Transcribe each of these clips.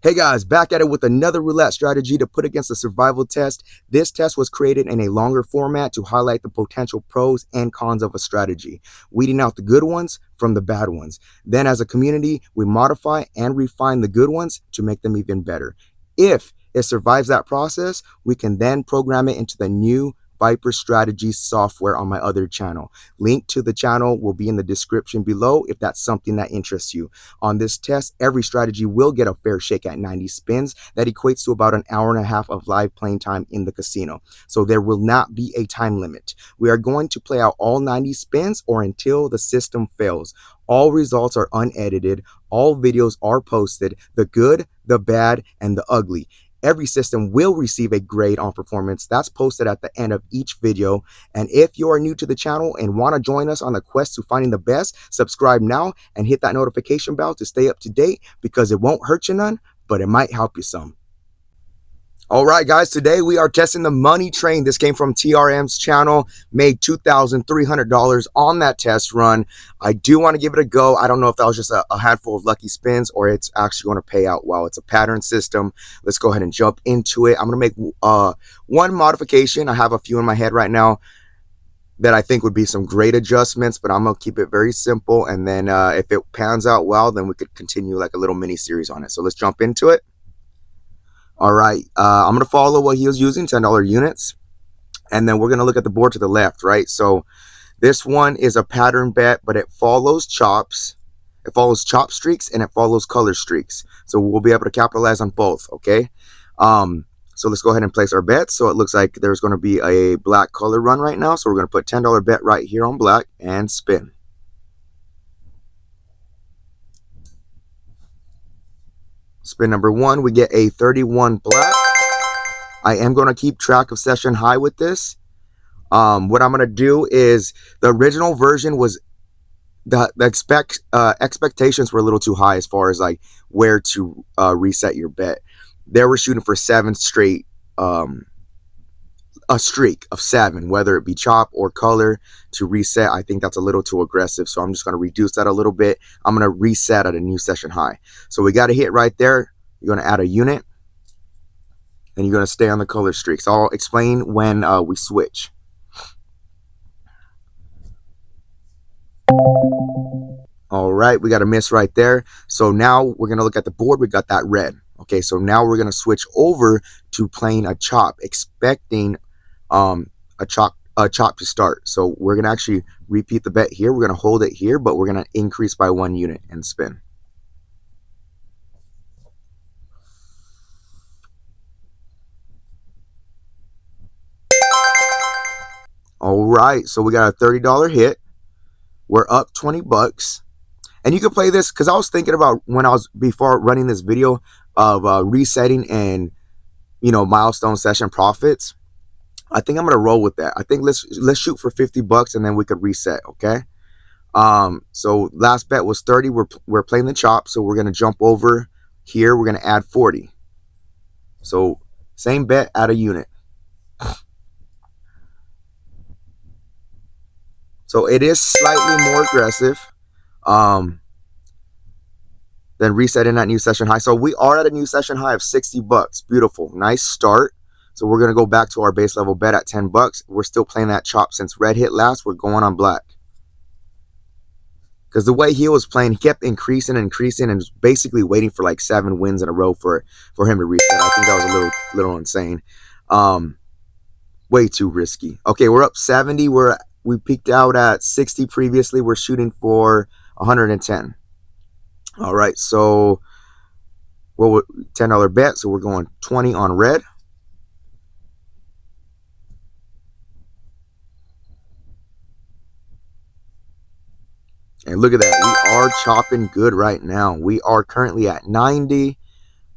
Hey guys, back at it with another roulette strategy to put against a survival test. This test was created in a longer format to highlight the potential pros and cons of a strategy, weeding out the good ones from the bad ones. Then as a community, we modify and refine the good ones to make them even better. If it survives that process, we can then program it into the new Viper Strategies software on my other channel. Link to the channel will be in the description below if that's something that interests you. On this test, every strategy will get a fair shake at 90 spins. That equates to about an hour and a half of live playing time in the casino. So there will not be a time limit. We are going to play out all 90 spins or until the system fails. All results are unedited. All videos are posted, the good, the bad, and the ugly. Every system will receive a grade on performance that's posted at the end of each video. And if you are new to the channel and want to join us on the quest to finding the best, subscribe now and hit that notification bell to stay up to date, because it won't hurt you none, but it might help you some. All right, guys, today we are testing the money train. This came from TRM's channel, made $2,300 on that test run. I do want to give it a go. I don't know if that was just a handful of lucky spins or it's actually going to pay out well. It's a pattern system. Let's go ahead and jump into it. I'm going to make one modification. I have a few in my head right now that I think would be some great adjustments, but I'm going to keep it very simple. And then if it pans out well, then we could continue like a little mini series on it. So let's jump into it. All right, I'm going to follow what he was using, $10 units. And then we're going to look at the board to the left, right? So this one is a pattern bet, but it follows chops. It follows chop streaks and it follows color streaks. So we'll be able to capitalize on both, okay? So let's go ahead and place our bets. So it looks like there's going to be a black color run right now. So we're going to put $10 bet right here on black and spin. Spin number one, we get a 31 black. I am going to keep track of session high with this. What I'm going to do is, the original version was the expectations were a little too high as far as like where to reset your bet. They were shooting for 7 straight, a streak of 7, whether it be chop or color to reset. I think that's a little too aggressive, so I'm just going to reduce that a little bit. I'm going to reset at a new session high. So we got a hit right there. You're going to add a unit and you're going to stay on the color streaks. I'll explain when we switch. All right, we got a miss right there. So now we're going to look at the board. We got that red. Okay, so now we're going to switch over to playing a chop, expecting a chop to start. So we're going to actually repeat the bet here. We're going to hold it here, but we're going to increase by 1 unit and spin. All right, so we got a $30 hit. We're up 20 bucks. And you can play this, because I was thinking about when I was before running this video of resetting and, you know, milestone session profits. I think I'm gonna roll with that. I think let's shoot for 50 bucks and then we could reset. Okay. So last bet was 30. We're playing the chop, so we're gonna jump over here. We're gonna add 40. So same bet, add a unit. So it is slightly more aggressive than resetting that new session high. So we are at a new session high of 60 bucks. Beautiful, nice start. So we're gonna go back to our base level bet at 10 bucks. We're still playing that chop. Since red hit last, we're going on black. Because the way he was playing, he kept increasing and was basically waiting for like 7 wins in a row for him to reset. I think that was a little insane. Way too risky. Okay, we're up 70. We peaked out at 60 previously. We're shooting for 110. All right, so well, $10 bet. So we're going 20 on red. And look at that. We are chopping good right now. We are currently at 90.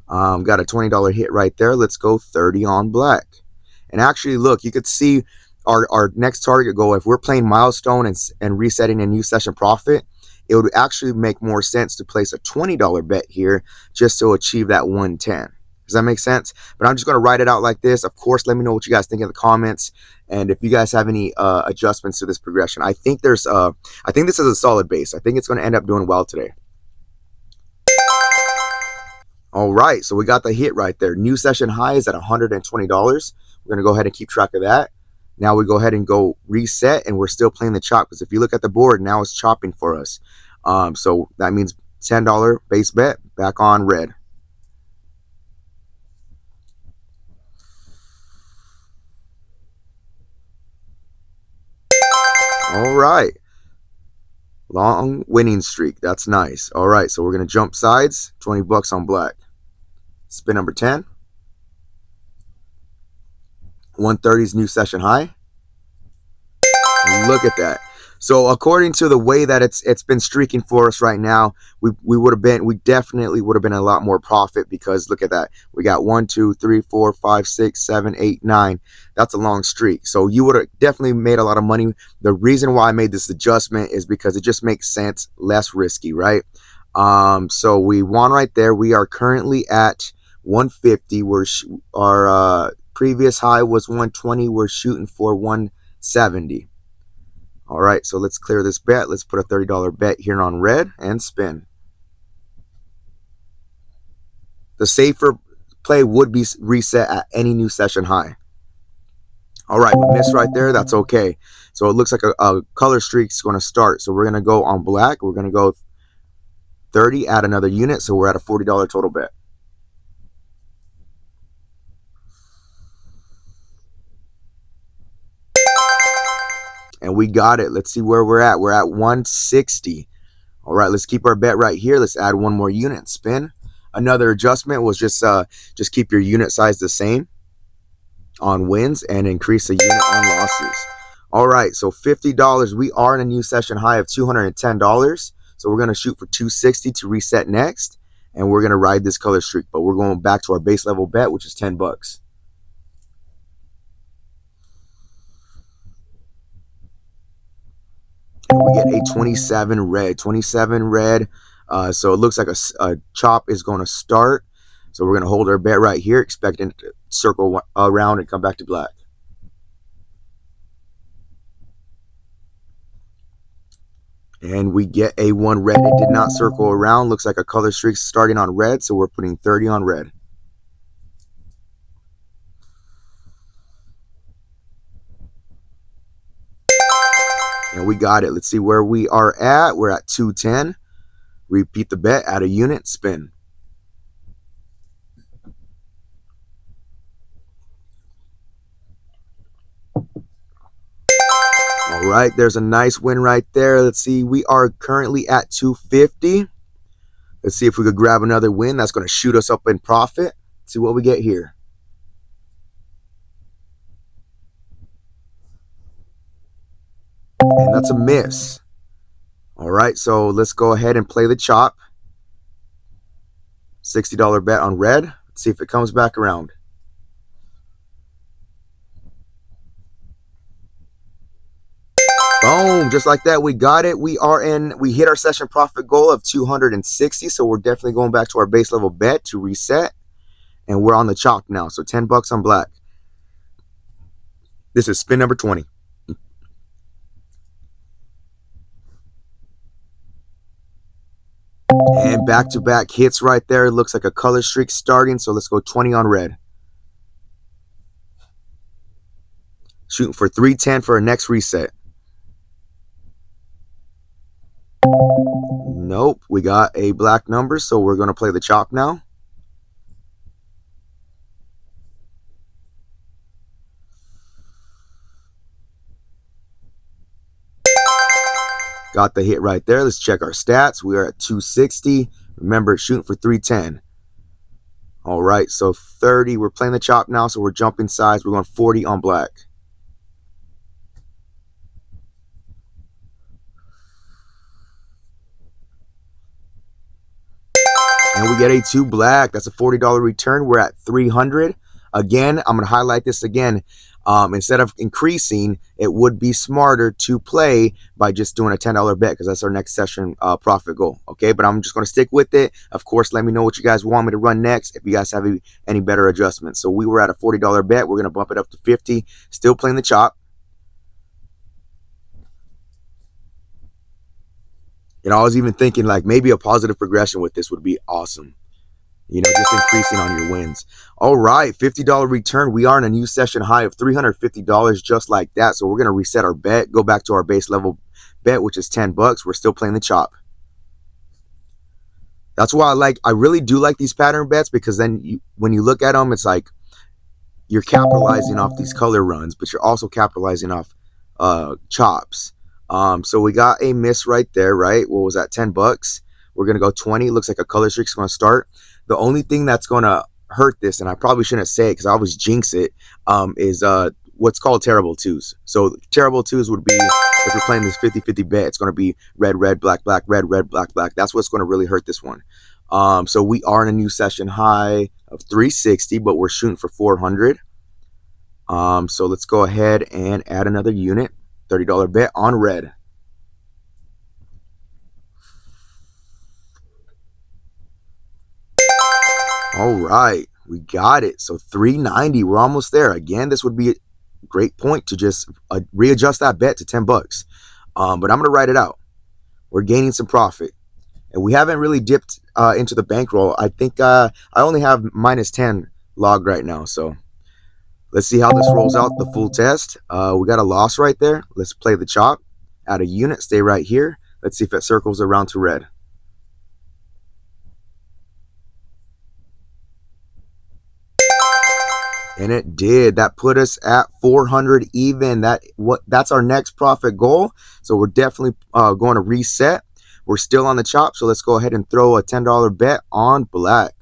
Got a $20 hit right there. Let's go 30 on black. And actually, look, you could see our next target goal. If we're playing milestone and resetting a new session profit, it would actually make more sense to place a $20 bet here just to achieve that 110. Does that make sense? But I'm just going to write it out like this. Of course, let me know what you guys think in the comments, and if you guys have any adjustments to this progression. I think this is a solid base. I think it's going to end up doing well today. All right, so we got the hit right there. New session high is at $120. We're going to go ahead and keep track of that. Now we go ahead and go reset, and we're still playing the chop, because if you look at the board, now it's chopping for us. So that means $10 base bet back on red. All right. Long winning streak. That's nice. All right, so we're going to jump sides. 20 bucks on black. Spin number 10. 130's new session high. Look at that. So according to the way that it's been streaking for us right now, we definitely would have been a lot more profit, because look at that. We got 1, 2, 3, 4, 5, 6, 7, 8, 9. That's a long streak. So you would have definitely made a lot of money. The reason why I made this adjustment is because it just makes sense, less risky, right? So we won right there. We are currently at 150. Our previous high was 120. We're shooting for 170. All right, so let's clear this bet. Let's put a $30 bet here on red and spin. The safer play would be reset at any new session high. All right, we missed right there. That's okay. So it looks like a color streak is going to start. So we're going to go on black. We're going to go 30, add another unit. So we're at a $40 total bet. And we got it. Let's see where we're at. We're at 160. All right, let's keep our bet right here. Let's add one more unit. Spin. Another adjustment was just keep your unit size the same on wins and increase the unit on losses. All right, so $50. We are in a new session high of $210. So we're going to shoot for 260 to reset next, and we're going to ride this color streak. But we're going back to our base level bet, which is 10 bucks. We get a 27 red. 27 red. So it looks like a chop is going to start. So we're going to hold our bet right here, expecting it to circle around and come back to black. And we get a 1 red. It did not circle around. Looks like a color streak starting on red, so we're putting 30 on red. And we got it. Let's see where we are at. We're at 210. Repeat the bet, add a unit, spin. All right, there's a nice win right there. Let's see, we are currently at 250. Let's see if we could grab another win. That's going to shoot us up in profit. Let's see what we get here. And that's a miss. All right, so let's go ahead and play the chop. $60 bet on red. Let's see if it comes back around. Boom, just like that, we got it. We hit our session profit goal of 260, so we're definitely going back to our base level bet to reset, and we're on the chop now, so 10 bucks on black. This is spin number 20. And back-to-back hits right there. It looks like a color streak starting, so let's go 20 on red. Shooting for 310 for our next reset. Nope, we got a black number, so we're going to play the chop now. Got the hit right there. Let's check our stats. We are at 260. Remember, shooting for 310. All right, so 30. We're playing the chop now, so we're jumping sides. We're going 40 on black. And we get a 2 black. That's a $40 return. We're at 300. Again, I'm going to highlight this again. Instead of increasing, it would be smarter to play by just doing a $10 bet, because that's our next session profit goal. Okay, but I'm just going to stick with it. Of course, let me know what you guys want me to run next if you guys have any better adjustments. So we were at a $40 bet. We're going to bump it up to 50. Still playing the chop. I was even thinking like maybe a positive progression with this would be awesome. Just increasing on your wins. All right, $50 return. We are in a new session high of $350 just like that. So we're going to reset our bet, go back to our base level bet, which is 10 bucks. We're still playing the chop. That's why I really do like these pattern bets, because then when you look at them, it's like you're capitalizing off these color runs, but you're also capitalizing off chops. So we got a miss right there, right? What was that, 10 bucks? We're going to go 20. Looks like a color streak's going to start. The only thing that's going to hurt this, and I probably shouldn't say it because I always jinx it, is what's called terrible twos. So terrible twos would be, if you're playing this 50-50 bet, it's going to be red, red, black, black, red, red, black, black. That's what's going to really hurt this one. So we are in a new session high of 360, but we're shooting for 400. So let's go ahead and add another unit. $30 bet on red. All right, we got it. So 390, we're almost there. Again, this would be a great point to just readjust that bet to 10 bucks. But I'm going to write it out. We're gaining some profit. And we haven't really dipped into the bankroll. I think I only have -10 log right now. So let's see how this rolls out the full test. We got a loss right there. Let's play the chop. Add a unit, stay right here. Let's see if it circles around to red. And it did. That put us at 400 even. That's our next profit goal. So we're definitely going to reset. We're still on the chop, so let's go ahead and throw a $10 bet on black.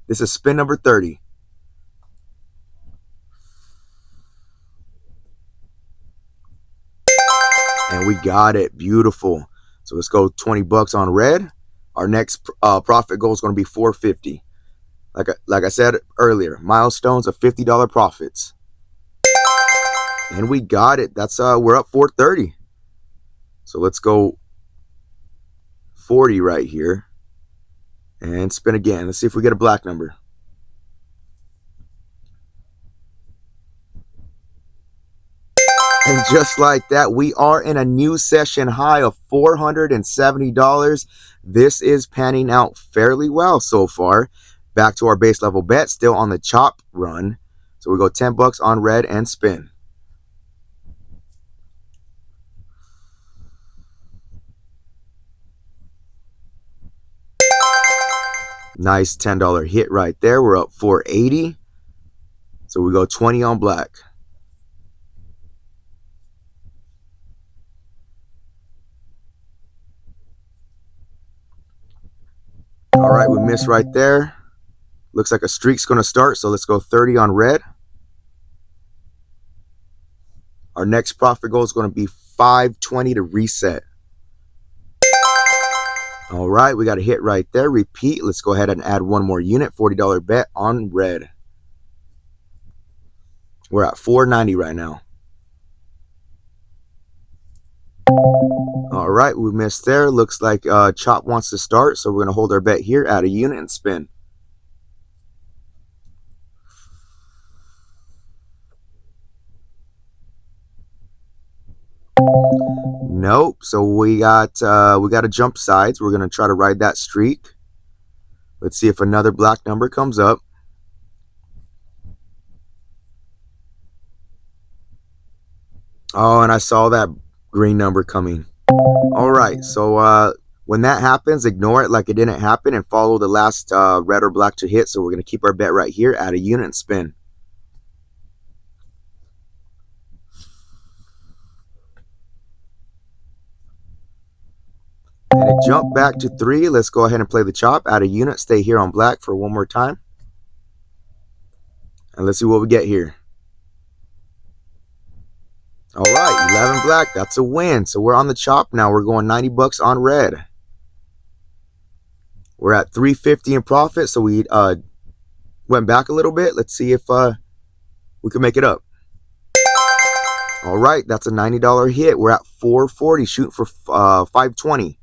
This is spin number 30. And we got it. Beautiful. So let's go 20 bucks on red. Our next profit goal is going to be 450. Like I said earlier, milestones of $50 profits. And we got it. That's we're up 430. So let's go 40 right here and spin again. Let's see if we get a black number. And just like that, we are in a new session high of $470. This is panning out fairly well so far. Back to our base level bet, still on the chop run. So we go 10 bucks on red and spin. Nice $10 hit right there. We're up 480. So we go 20 on black. All right, we missed right there. Looks like a streak's going to start, so let's go 30 on red. Our next profit goal is going to be 520 to reset. All right, we got a hit right there. Repeat. Let's go ahead and add one more unit. $40 bet on red. We're at 490 right now. All right, we missed there. Looks like chop wants to start, so we're going to hold our bet here, add a unit, and spin. Nope. So we got to jump sides. We're going to try to ride that streak. Let's see if another black number comes up. Oh, and I saw that green number coming. All right, so when that happens, ignore it like it didn't happen and follow the last red or black to hit. So we're going to keep our bet right here, add a unit, and spin. And it jumped back to 3. Let's go ahead and play the chop, add a unit, stay here on black for one more time. And let's see what we get here. All right, 11 black, that's a win. So we're on the chop now. We're going 90 bucks on red. We're at 350 in profit, so we went back a little bit. Let's see if we can make it up. All right, that's a $90 hit. We're at 440, shooting for 520.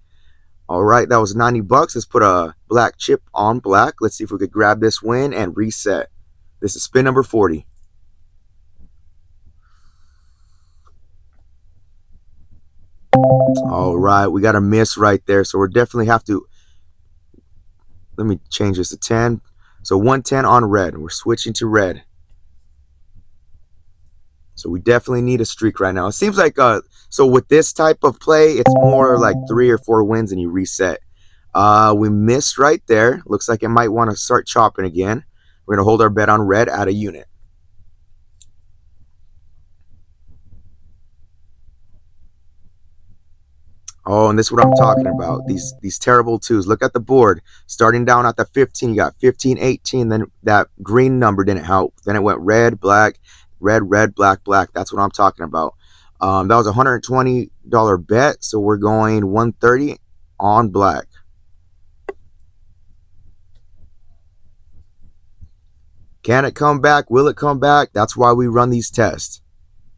All right, that was 90 bucks. Let's put a black chip on black. Let's see if we could grab this win and reset. This is spin number 40. All right, we got a miss right there, so we're definitely have to let me change this to 10. So 110 on red. We're switching to red. So we definitely need a streak right now. It seems like so with this type of play, it's more like 3 or 4 wins and you reset. We missed right there. Looks like it might want to start chopping again. We're gonna hold our bet on red at a unit. Oh, and this is what I'm talking about. These terrible twos. Look at the board. Starting down at the 15, you got 15, 18. Then that green number didn't help. Then it went red, black, red, red, black, black. That's what I'm talking about. That was a $120 bet. So we're going 130 on black. Can it come back? Will it come back? That's why we run these tests.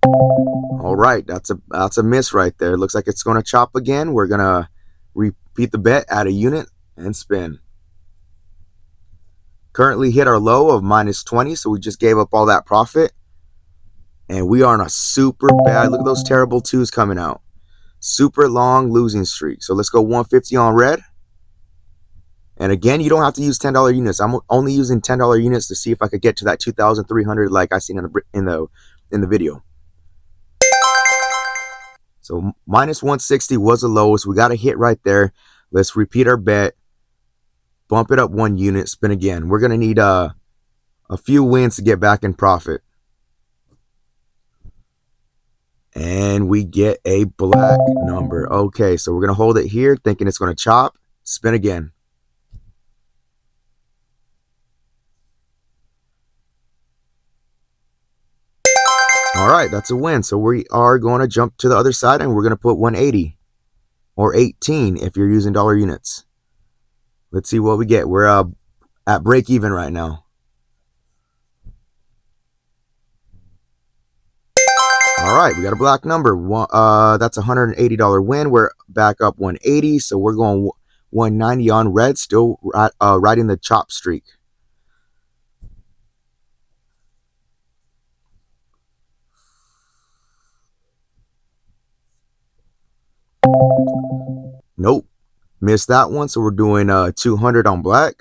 All right, that's a miss right there. Looks like it's going to chop again. We're going to repeat the bet, add a unit, and spin. Currently hit our low of -20, so we just gave up all that profit. And we are on a super bad, look at those terrible twos coming out. Super long losing streak. So let's go 150 on red. And again, you don't have to use $10 units. I'm only using $10 units to see if I could get to that 2,300 like I seen in the video. So -160 was the lowest. We got a hit right there. Let's repeat our bet. Bump it up 1 unit. Spin again. We're going to need a few wins to get back in profit. And we get a black number. Okay, so we're going to hold it here, thinking it's going to chop. Spin again. All right, that's a win. So we are going to jump to the other side, and we're going to put 180 or 18 if you're using dollar units. Let's see what we get. We're at break even right now. All right, we got a black number. That's a $180 win. We're back up 180, so we're going 190 on red, still riding the chop streak. Nope, missed that one, so we're doing 200 on black.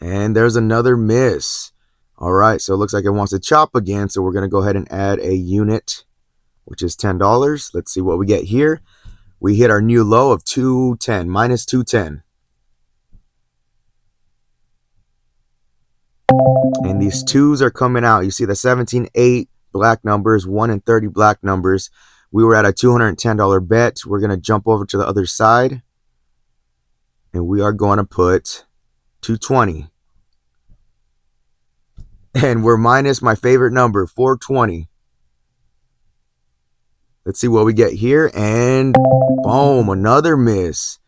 And there's another miss. All right, so it looks like it wants to chop again, so we're going to go ahead and add a unit, which is $10. Let's see what we get here. We hit our new low of 210, -210. And these twos are coming out. You see the 17, 8 black numbers, 1 and 30 black numbers. We were at a $210 bet. We're going to jump over to the other side. And we are going to put 220. And we're minus my favorite number, 420. Let's see what we get here. And boom, another miss.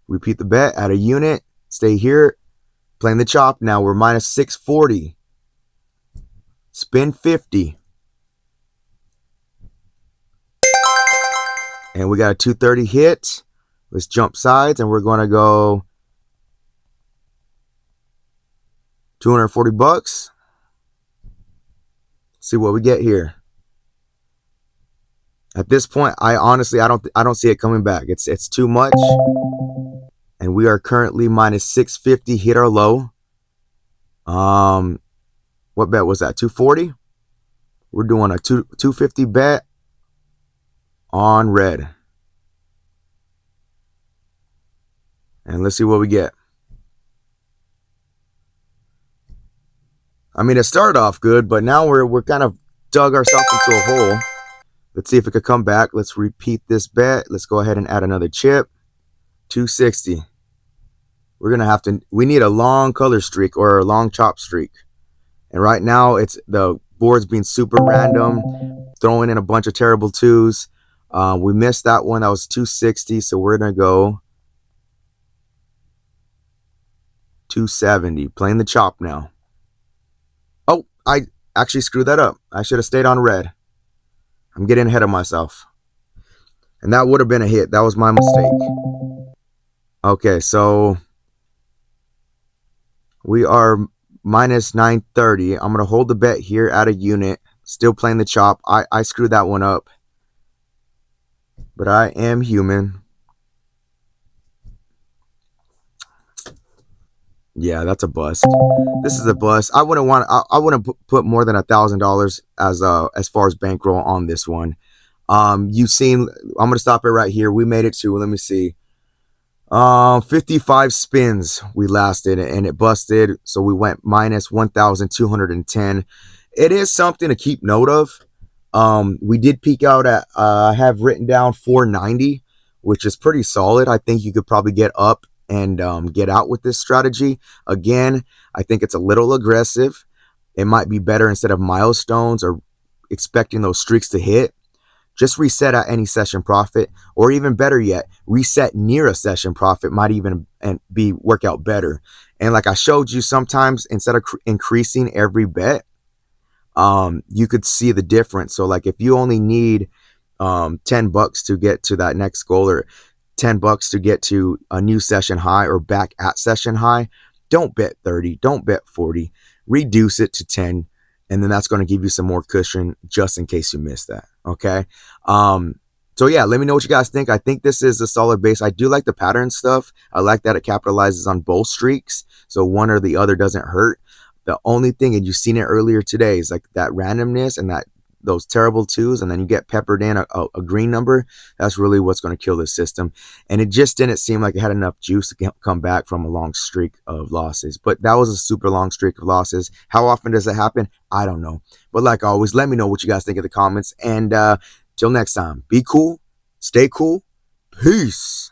Repeat the bet, add a unit, stay here. Playing the chop now. We're minus 640. Spin 50. And we got a 230 hit. Let's jump sides, and we're going to go 240 bucks. See what we get here. At this point, I honestly don't see it coming back. It's too much. And we are currently minus 650. Hit our low. What bet was that? 240. We're doing a 250 bet on red. And let's see what we get. I mean, it started off good, but now we're kind of dug ourselves into a hole. Let's see if it could come back. Let's repeat this bet. Let's go ahead and add another chip. 260. We're going to have to, we need a long color streak or a long chop streak. And right now, it's the board's being super random, throwing in a bunch of terrible twos. We missed that one. That was 260. So we're going to go 270. Playing the chop now. Oh, I actually screwed that up. I should have stayed on red. I'm getting ahead of myself. And that would have been a hit. That was my mistake. Okay, so we are minus 930. I'm going to hold the bet here, add a unit. Still playing the chop. I screwed that one up, but I am human. Yeah, that's a bust. This is a bust. I wouldn't put more than $1,000 as far as bankroll on this one. You've seen. I'm gonna stop it right here. We made it to. Let me see. 55 spins we lasted and it busted. So we went minus 1,210. It is something to keep note of. We did peak out at, I have written down 490, which is pretty solid. I think you could probably get up and get out with this strategy. Again, I think it's a little aggressive. It might be better instead of milestones or expecting those streaks to hit. Just reset at any session profit, or even better yet, reset near a session profit might even work out better. And like I showed you, sometimes instead of increasing every bet, you could see the difference. So like if you only need $10 to get to that next goal, or $10 to get to a new session high or back at session high, don't bet 30, don't bet 40, reduce it to 10, and then that's going to give you some more cushion just in case you miss that. Okay. So yeah, let me know what you guys think. I think this is a solid base. I do like the pattern stuff. I like that it capitalizes on both streaks, so one or the other doesn't hurt. The only thing, and you've seen it earlier today, is like that randomness and that those terrible twos, and then you get peppered in a green number. That's really what's going to kill this system. And it just didn't seem like it had enough juice to come back from a long streak of losses. But that was a super long streak of losses. How often does it happen? I don't know. But like always, let me know what you guys think in the comments. And till next time, be cool, stay cool, peace.